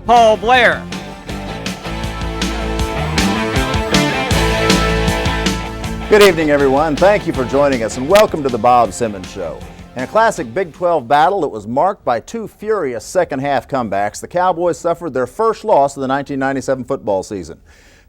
Paul Blair. Good evening, everyone. Thank you for joining us, and welcome to the Bob Simmons Show. In a classic Big 12 battle, it was marked by two furious second-half comebacks. The Cowboys suffered their first loss of the 1997 football season.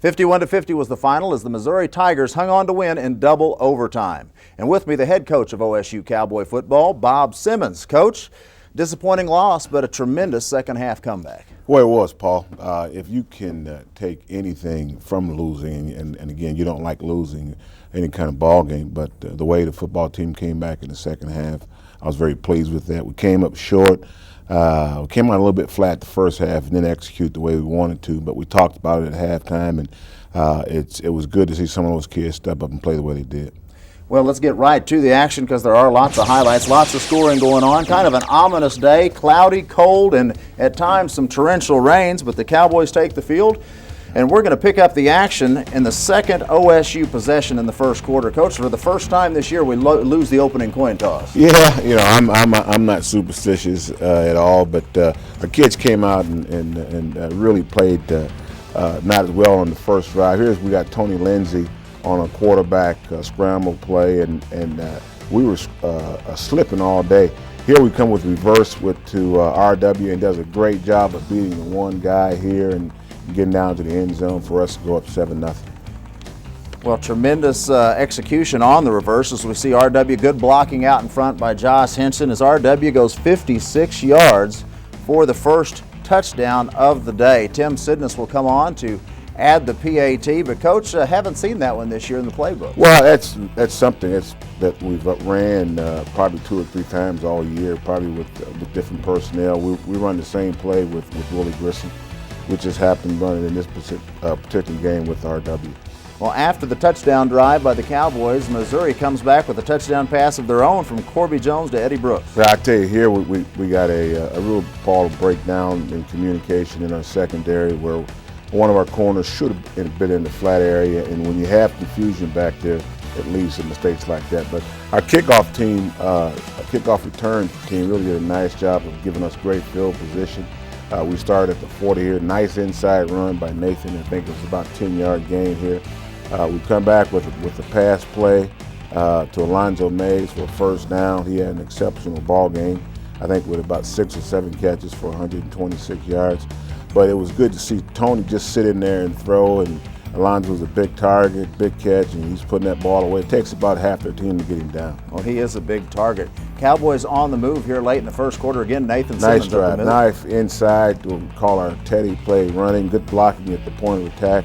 51-50 was the final as the Missouri Tigers hung on to win in double overtime. And with me, the head coach of OSU Cowboy football, Bob Simmons. Coach, disappointing loss, but a tremendous second-half comeback. Well, it was, Paul. If you can take anything from losing, and again, you don't like losing any kind of ball game, but the way the football team came back in the second half, I was very pleased with that. We came up short. We came out a little bit flat the first half and didn't execute the way we wanted to, but we talked about it at halftime, and it was good to see some of those kids step up and play the way they did. Well, let's get right to the action because there are lots of highlights, lots of scoring going on. Kind of an ominous day, cloudy, cold, and at times some torrential rains, but the Cowboys take the field. And we're going to pick up the action in the second OSU possession in the first quarter. Coach, for the first time this year, we lose the opening coin toss. Yeah, I'm not superstitious at all, but our kids came out and really played not as well on the first drive. We got Tony Lindsay on a quarterback scramble play, and we were slipping all day. Here we come with reverse to RW, and does a great job of beating the one guy here and getting down to the end zone for us to go up 7-0. Well, tremendous execution on the reverse as we see RW, good blocking out in front by Josh Henson as RW goes 56 yards for the first touchdown of the day. Tim Sidness will come on to add the PAT, but Coach, haven't seen that one this year in the playbook. Well, that's something that we've ran probably 2 or 3 times all year, probably with different personnel. We run the same play with Willie Grissom, which has happened running in this particular game with RW. Well, after the touchdown drive by the Cowboys, Missouri comes back with a touchdown pass of their own from Corby Jones to Eddie Brooks. But I tell you, here we got a real ball breakdown in communication in our secondary where one of our corners should have been in the flat area, and when you have confusion back there, it leads to mistakes like that. But our kickoff return team really did a nice job of giving us great field position. We started at the 40 here, nice inside run by Nathan. I think it was about 10-yard gain here. We come back with a pass play to Alonzo Mays for a first down. He had an exceptional ball game, I think with about 6 or 7 catches for 126 yards. But it was good to see Tony just sit in there and throw, and Alonzo was a big target, big catch, and he's putting that ball away. It takes about half their team to get him down. Well, he is a big target. Cowboys on the move here late in the first quarter. Again, Nathan Simmons. Nice drive. Knife inside. We'll call our Teddy play running. Good blocking at the point of attack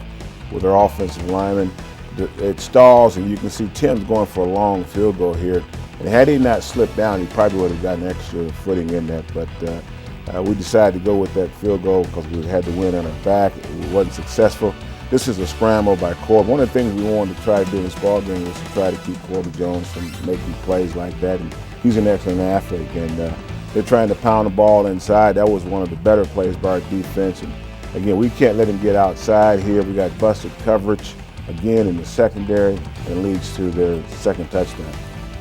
with our offensive lineman. It stalls, and you can see Tim's going for a long field goal here. And had he not slipped down, he probably would have gotten extra footing in that. But we decided to go with that field goal because we had the win on our back. It wasn't successful. This is a scramble by Corby. One of the things we wanted to try to do in this ball game was to try to keep Corby Jones from making plays like that. And he's an excellent athlete, and they're trying to pound the ball inside. That was one of the better plays by our defense. And again, we can't let him get outside here. We got busted coverage again in the secondary, and it leads to their second touchdown.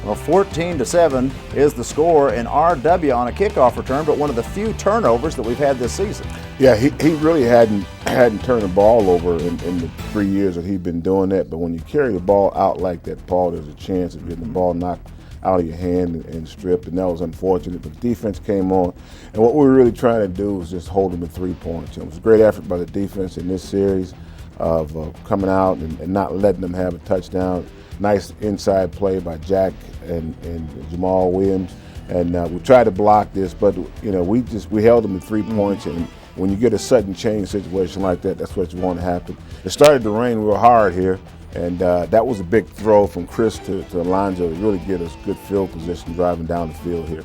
Well, 14-7 is the score, and RW on a kickoff return, but one of the few turnovers that we've had this season. Yeah, he really hadn't turned the ball over in the 3 years that he'd been doing that. But when you carry the ball out like that, Paul, there's a chance of getting the ball knocked out of your hand and stripped, and that was unfortunate. But the defense came on, and what we were really trying to do was just hold them to 3 points. It was a great effort by the defense in this series of coming out and not letting them have a touchdown. Nice inside play by Jack and Jamal Williams, and we tried to block this, but we held them to 3 points. And when you get a sudden change situation like that, that's what you want to happen. It started to rain real hard here, and that was a big throw from Chris to Alonzo to really get us good field position driving down the field here.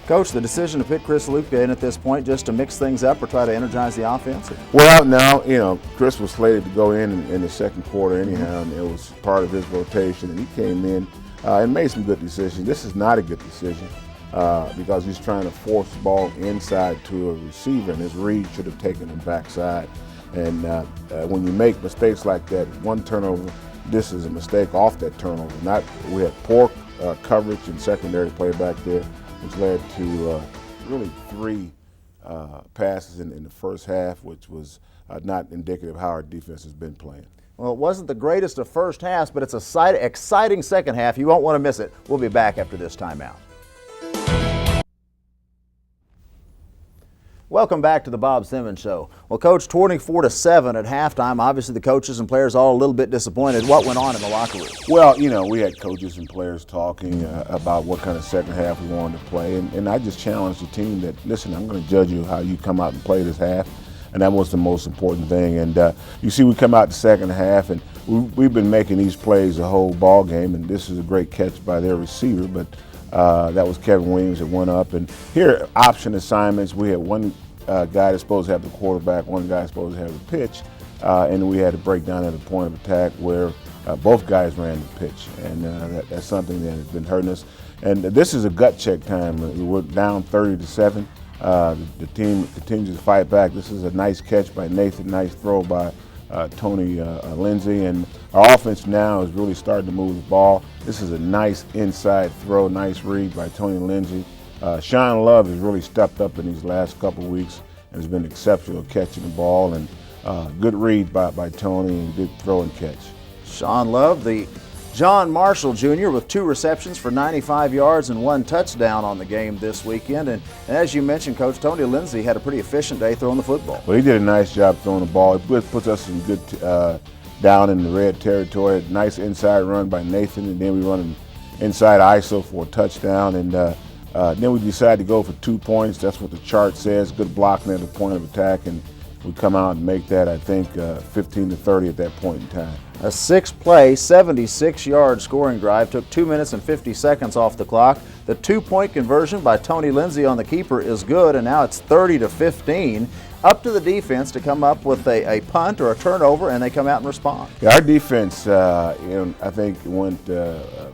Coach, the decision to pick Chris Luca in at this point just to mix things up or try to energize the offense? Well, now, Chris was slated to go in the second quarter anyhow, and it was part of his rotation, and he came in and made some good decisions. This is not a good decision because he's trying to force the ball inside to a receiver, and his read should have taken him backside. And when you make mistakes like that, one turnover, this is a mistake off that turnover. We had poor coverage and secondary play back there, which led to really 3 passes in the first half, which was not indicative of how our defense has been playing. Well, it wasn't the greatest of first halves, but it's a exciting second half. You won't want to miss it. We'll be back after this timeout. Welcome back to the Bob Simmons Show. Well, Coach, 24-7 at halftime. Obviously, the coaches and players all a little bit disappointed. What went on in the locker room? Well, you know, we had coaches and players talking about what kind of second half we wanted to play, and I just challenged the team that, listen, I'm going to judge you how you come out and play this half, and that was the most important thing. And you see, we come out the second half, and we've been making these plays the whole ball game, and this is a great catch by their receiver, but that was Kevin Williams that went up. And here, option assignments, we had one guy that's supposed to have the quarterback, one guy supposed to have the pitch, and we had to break down at a point of attack where both guys ran the pitch, and that's something that has been hurting us. And this is a gut check time. We're down 30-7. The team continues to fight back. This is a nice catch by Nathan, nice throw by Tony Lindsay, and our offense now is really starting to move the ball. This is a nice inside throw, nice read by Tony Lindsay. Sean Love has really stepped up in these last couple of weeks and has been exceptional catching the ball, and good read by Tony and good throw and catch. Sean Love, the John Marshall Jr. with 2 receptions for 95 yards and 1 touchdown on the game this weekend. And as you mentioned, Coach, Tony Lindsay had a pretty efficient day throwing the football. Well, he did a nice job throwing the ball. It puts us in good down in the red territory. Nice inside run by Nathan, and then we run an inside ISO for a touchdown. And then we decided to go for 2 points. That's what the chart says. Good blocking at the point of attack, and we come out and make that, I think, 15-30 at that point in time. A 6-play, 76-yard scoring drive took 2 minutes and 50 seconds off the clock. The 2-point conversion by Tony Lindsay on the keeper is good, and now it's 30-15. Up to the defense to come up with a punt or a turnover, and they come out and respond. Yeah, our defense, I think, went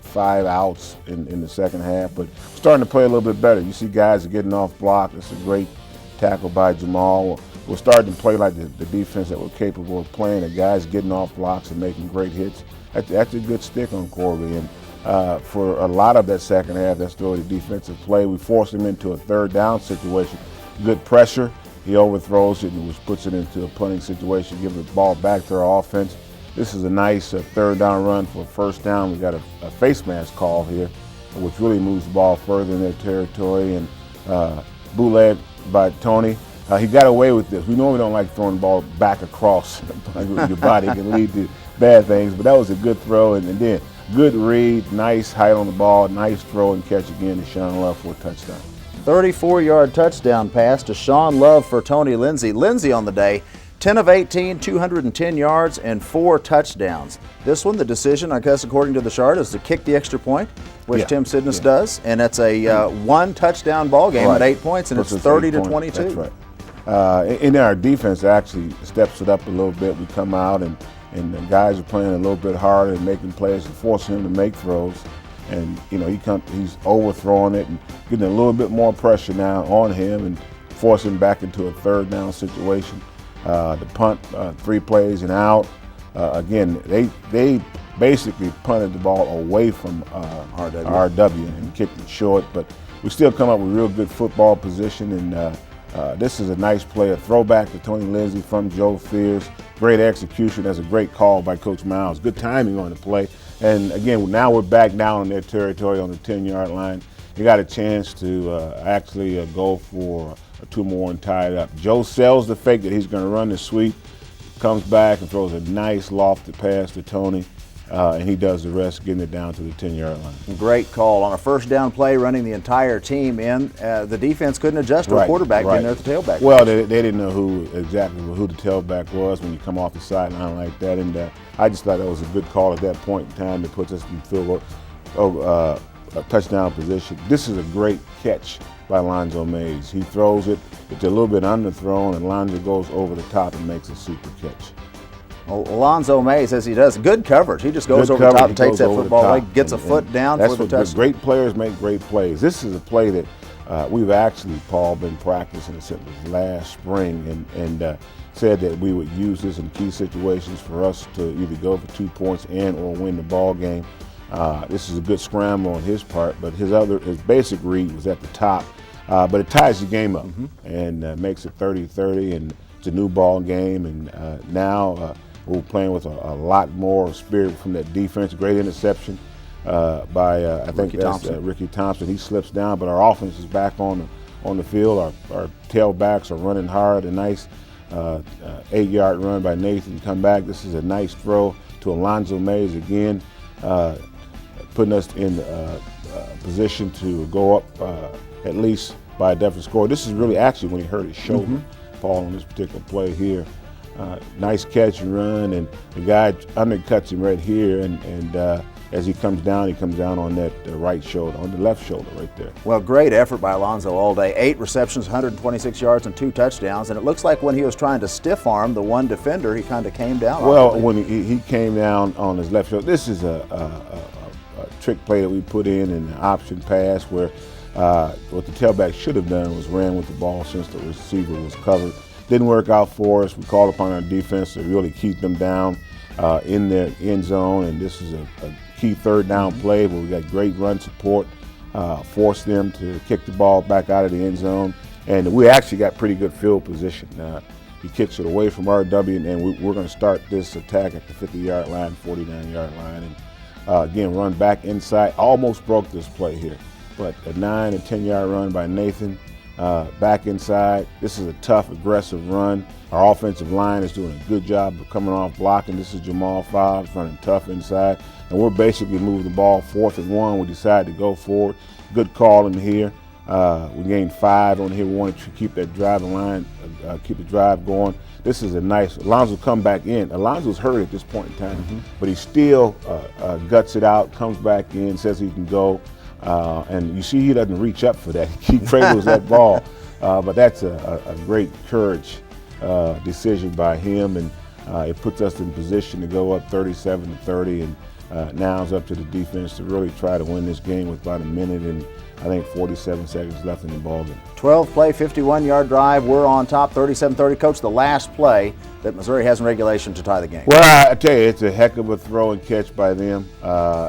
5 outs in the second half, but starting to play a little bit better. You see guys are getting off block. It's a great tackle by Jamal. We're starting to play like the defense that we're capable of playing. The guys getting off blocks and making great hits. That's a good stick on Corby. And for a lot of that second half, that's really the defensive play. We forced him into a third down situation. Good pressure. He overthrows it and which puts it into a punting situation, giving the ball back to our offense. This is a nice third down run for a first down. We got a face mask call here, which really moves the ball further in their territory. And bootleg by Tony. He got away with this. We normally don't like throwing the ball back across your body. It can lead to bad things, but that was a good throw. And then good read, nice height on the ball, nice throw and catch again to Sean Love for a touchdown. 34-yard touchdown pass to Sean Love for Tony Lindsay. Lindsay on the day, 10 of 18, 210 yards and 4 touchdowns. This one, the decision, I guess according to the chart, is to kick the extra point, which Tim Sidness does, and it's a 1 touchdown ball game at 8 points, and it's 30-22. That's right. And our defense actually steps it up a little bit. We come out and the guys are playing a little bit harder and making plays and forcing him to make throws. And he's overthrowing it and getting a little bit more pressure now on him and forcing him back into a third down situation. The punt, 3 plays and out. Again, they basically punted the ball away from RW and kicked it short, but we still come up with real good football position. And this is a nice play, a throwback to Tony Lindsay from Joe Fears. Great execution. That's a great call by Coach Miles. Good timing on the play. And again, now we're back down in their territory on the 10-yard line. They got a chance to actually go for 2 more and tie it up. Joe sells the fake that he's going to run the sweep, comes back and throws a nice lofted pass to Tony, and he does the rest, getting it down to the 10-yard line. Great call. On a first down play, running the entire team in, the defense couldn't adjust to a quarterback being there at the tailback. Well, they didn't know exactly who the tailback was when you come off the sideline like that, and I just thought that was a good call at that point in time that puts us in field goal, touchdown position. This is a great catch by Lonzo Mays. He throws it, it's a little bit underthrown, and Lonzo goes over the top and makes a super catch. Alonzo Mays, as he does, good coverage. He just goes over the top, takes that football away, gets a foot down for the touchdown. Great players make great plays. This is a play that we've actually, Paul, been practicing since last spring and said that we would use this in key situations for us to either go for 2 points and or win the ball game. This is a good scramble on his part, but his basic read was at the top. But it ties the game up and makes it 30-30, and it's a new ball game. And now we're playing with a lot more spirit from that defense. Great interception by I think that's Ricky Thompson. He slips down, but our offense is back on the field. Our tailbacks are running hard. A nice 8-yard run by Nathan. Come back. This is a nice throw to Alonzo Mays again, putting us in position to go up at least by a definite score. This is really actually when he hurt his shoulder, Paul, on this particular play here. Nice catch and run, and the guy undercuts him right here, and as he comes down on that right shoulder, on the left shoulder right there. Well, great effort by Alonzo all day. 8 receptions, 126 yards, and 2 touchdowns. And it looks like when he was trying to stiff arm the one defender, he kind of came down. Well, when he came down on his left shoulder, this is a trick play that we put in an option pass where what the tailback should have done was ran with the ball since the receiver was covered. Didn't work out for us. We called upon our defense to really keep them down in their end zone, and this is a key third down play where we got great run support, forced them to kick the ball back out of the end zone, and we actually got pretty good field position. He kicks it away from RW, and we're going to start this attack at the 50-yard line, 49-yard line, and again run back inside. Almost broke this play here, but a 9 and 10-yard run by Nathan. Back inside. This is a tough, aggressive run. Our offensive line is doing a good job of coming off blocking. This is Jamal Fobbs running tough inside. And we're basically moving the ball 4th and 1. We decided to go for it. Good call in here. We gained 5 on here. We wanted to keep that driving line, keep the drive going. This is a nice, Alonzo come back in. Alonzo's hurt at this point in time, but he still guts it out, comes back in, says he can go. And you see he doesn't reach up for that. He cradles that ball. But that's a great courage decision by him, and it puts us in position to go up 37-30, and now it's up to the defense to really try to win this game with about a minute and I think 47 seconds left in the ball game. 12-play, 51-yard drive. We're on top, 37-30. Coach, the last play that Missouri has in regulation to tie the game. Well, I tell you, it's a heck of a throw and catch by them.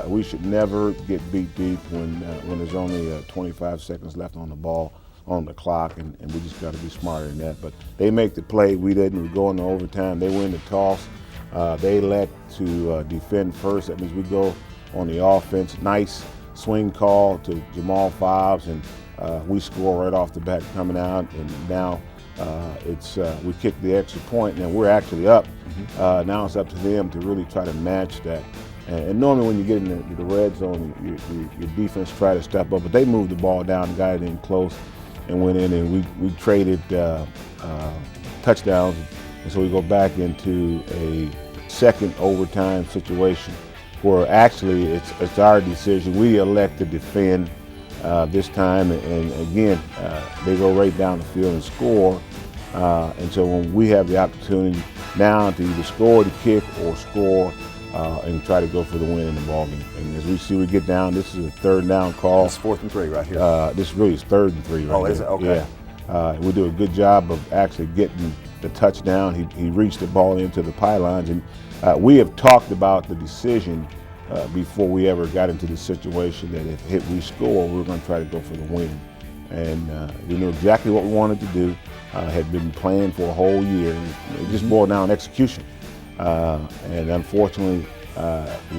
We should never get beat deep when there's only 25 seconds left on the ball, on the clock, and we just got to be smarter than that. But they make the play. We didn't. We go into overtime. They win the toss. They elect to defend first. That means we go on the offense. Nice swing call to Jamal Fobbs, and we score right off the bat coming out, and now we kick the extra point, and we're actually up. Now it's up to them to really try to match that. And normally when you get in the red zone, your defense try to step up, but they moved the ball down, got it in close, and went in, and we traded touchdowns, and so we go back into a second overtime situation where actually it's our decision. We elect to defend this time, and again, they go right down the field and score. And so when we have the opportunity now to either score the kick or score and try to go for the win in the ballgame. And as we see, we get down. This is a third down call. It's 4th and 3 right here. This really is 3rd and 3 right here. Oh, is it? Okay. Yeah. We do a good job of actually getting the touchdown. He reached the ball into the pylons, and we have talked about the decision before we ever got into the situation that if we score, we're going to try to go for the win. And we knew exactly what we wanted to do. Had been planned for a whole year. It just boiled down to execution. And unfortunately,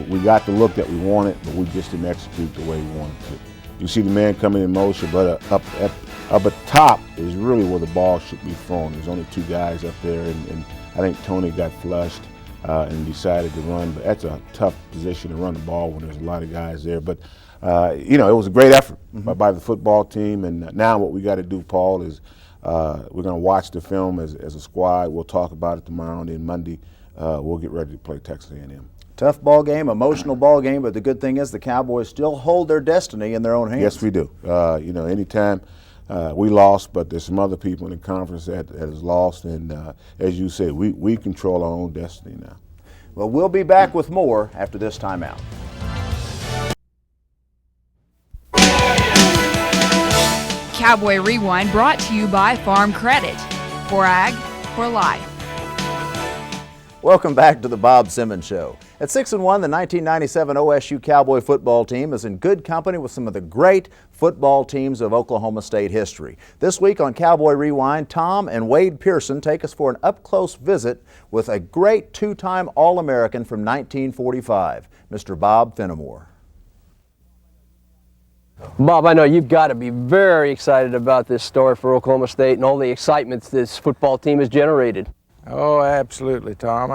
we got the look that we wanted, but we just didn't execute the way we wanted to. You see the man coming in motion, but up at top is really where the ball should be thrown. There's only 2 guys up there, and I think Tony got flushed and decided to run. But that's a tough position to run the ball when there's a lot of guys there. But it was a great effort by the football team. And now what we got to do, Paul, is we're going to watch the film as a squad. We'll talk about it tomorrow, and then Monday we'll get ready to play Texas A&M. Tough ball game, emotional ball game, but the good thing is the Cowboys still hold their destiny in their own hands. Yes, we do. Anytime we lost, but there's some other people in the conference that has lost, and as you said, we control our own destiny now. Well, we'll be back with more after this timeout. Cowboy Rewind brought to you by Farm Credit. For Ag, for Life. Welcome back to the Bob Simmons Show. At 6-1, the 1997 OSU Cowboy football team is in good company with some of the great football teams of Oklahoma State history. This week on Cowboy Rewind, Tom and Wade Pearson take us for an up-close visit with a great two-time All-American from 1945, Mr. Bob Fenimore. Bob, I know you've got to be very excited about this story for Oklahoma State and all the excitement this football team has generated. Oh, absolutely, Tom.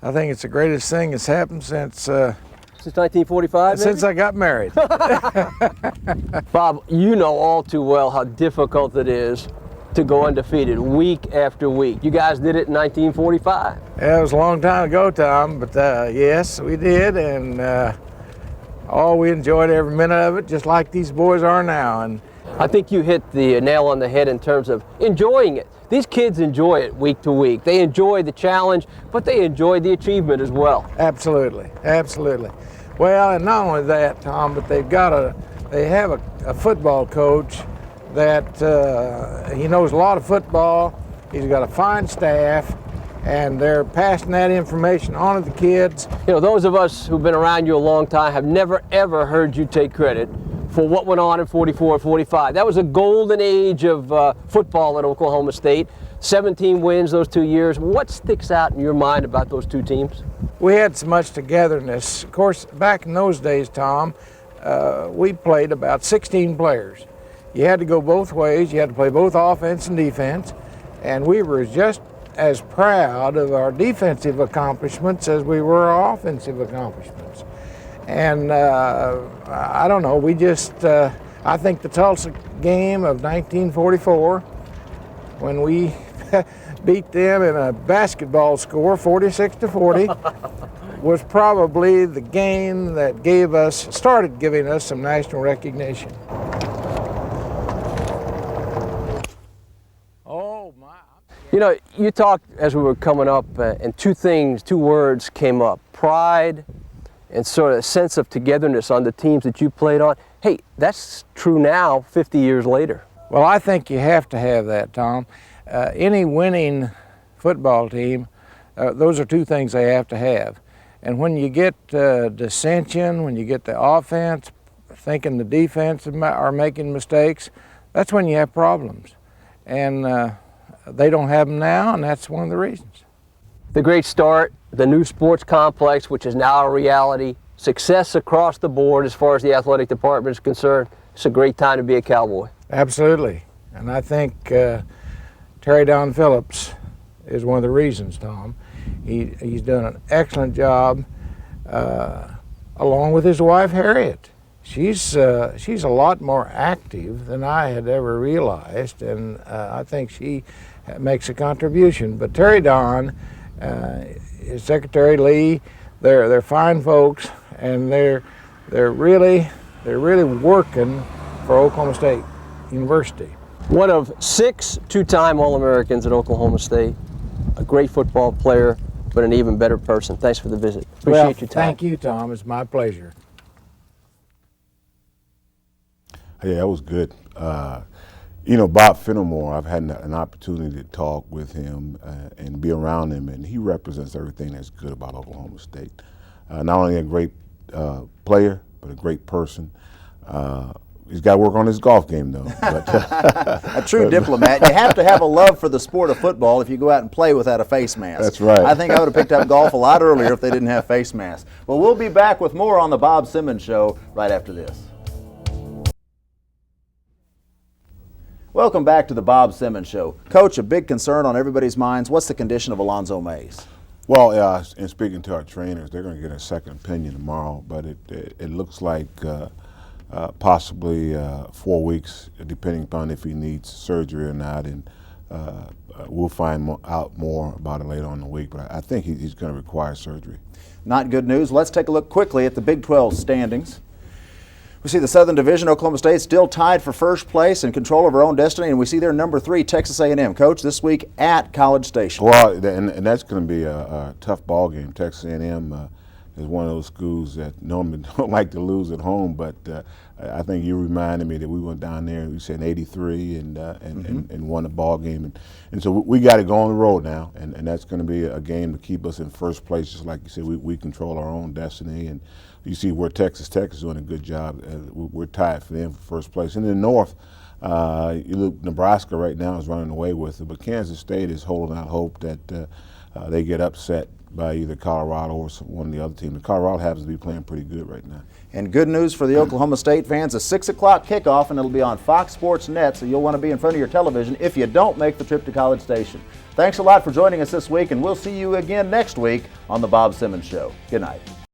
I think it's the greatest thing that's happened since 1945, since I got married. Bob, you know all too well how difficult it is to go undefeated week after week. You guys did it in 1945. Yeah, it was a long time ago, Tom, but yes, we did, and we enjoyed every minute of it, just like these boys are now. And I think you hit the nail on the head in terms of enjoying it. These kids enjoy it week to week. They enjoy the challenge, but they enjoy the achievement as well. Absolutely, absolutely. Well, and not only that, Tom, but they have a football coach that he knows a lot of football. He's got a fine staff, and they're passing that information on to the kids. You know, those of us who've been around you a long time have never ever heard you take credit for what went on in 44, 45. That was a golden age of football at Oklahoma State. 17 wins those 2 years. What sticks out in your mind about those two teams? We had so much togetherness. Of course, back in those days, Tom, we played about 16 players. You had to go both ways. You had to play both offense and defense. And we were just as proud of our defensive accomplishments as we were our offensive accomplishments. And I don't know, we just, I think the Tulsa game of 1944, when we beat them in a basketball score, 46-40, was probably the game that started giving us some national recognition. Oh my. You know, you talked as we were coming up, and two words came up: pride and sort of a sense of togetherness on the teams that you played on. Hey, that's true now, 50 years later. Well, I think you have to have that, Tom. Any winning football team, those are two things they have to have. And when you get dissension, when you get the offense thinking the defense are making mistakes, that's when you have problems. And they don't have them now, and that's one of the reasons. The great start, the new sports complex, which is now a reality, success across the board as far as the athletic department is concerned. It's a great time to be a Cowboy. Absolutely. And I think Terry Don Phillips is one of the reasons, Tom. He's done an excellent job along with his wife, Harriet. She's a lot more active than I had ever realized, and I think she makes a contribution. But Terry Don, his secretary Lee, they're fine folks, and they're really working for Oklahoma State University. One of 6 two-time All-Americans at Oklahoma State, a great football player, but an even better person. Thanks for the visit. Appreciate your time. Thank you, Tom. It's my pleasure. Yeah, that was good. You know, Bob Fenimore, I've had an opportunity to talk with him and be around him, and he represents everything that's good about Oklahoma State. Not only a great player, but a great person. He's got to work on his golf game, though. But, a true diplomat. You have to have a love for the sport of football if you go out and play without a face mask. That's right. I think I would have picked up golf a lot earlier if they didn't have face masks. Well, we'll be back with more on the Bob Simmons Show right after this. Welcome back to the Bob Simmons Show. Coach, a big concern on everybody's minds, what's the condition of Alonzo Mays? well, in speaking to our trainers, they're going to get a second opinion tomorrow, but it looks like possibly 4 weeks, depending upon if he needs surgery or not, and we'll find out more about it later on in the week, but I think he's going to require surgery. Not good news. Let's take a look quickly at the Big 12 standings. We see the Southern Division, Oklahoma State, still tied for first place and control of our own destiny, and we see their number 3, Texas A&M. Coach, this week at College Station. Well, and that's going to be a tough ball game. Texas A&M, is one of those schools that normally don't like to lose at home, but I think you reminded me that we went down there, we said in '83 and won the ball game. And so we got to go on the road now, and that's going to be a game to keep us in first place. Just like you said, we control our own destiny. And you see where Texas Tech is doing a good job. We're tied for them for first place. And in the North, you look, Nebraska right now is running away with it, but Kansas State is holding out hope that they get upset by either Colorado or one of the other teams. And Colorado happens to be playing pretty good right now. And good news for the Oklahoma State fans, a 6 o'clock kickoff, and it'll be on Fox Sports Net, so you'll want to be in front of your television if you don't make the trip to College Station. Thanks a lot for joining us this week, and we'll see you again next week on The Bob Simmons Show. Good night.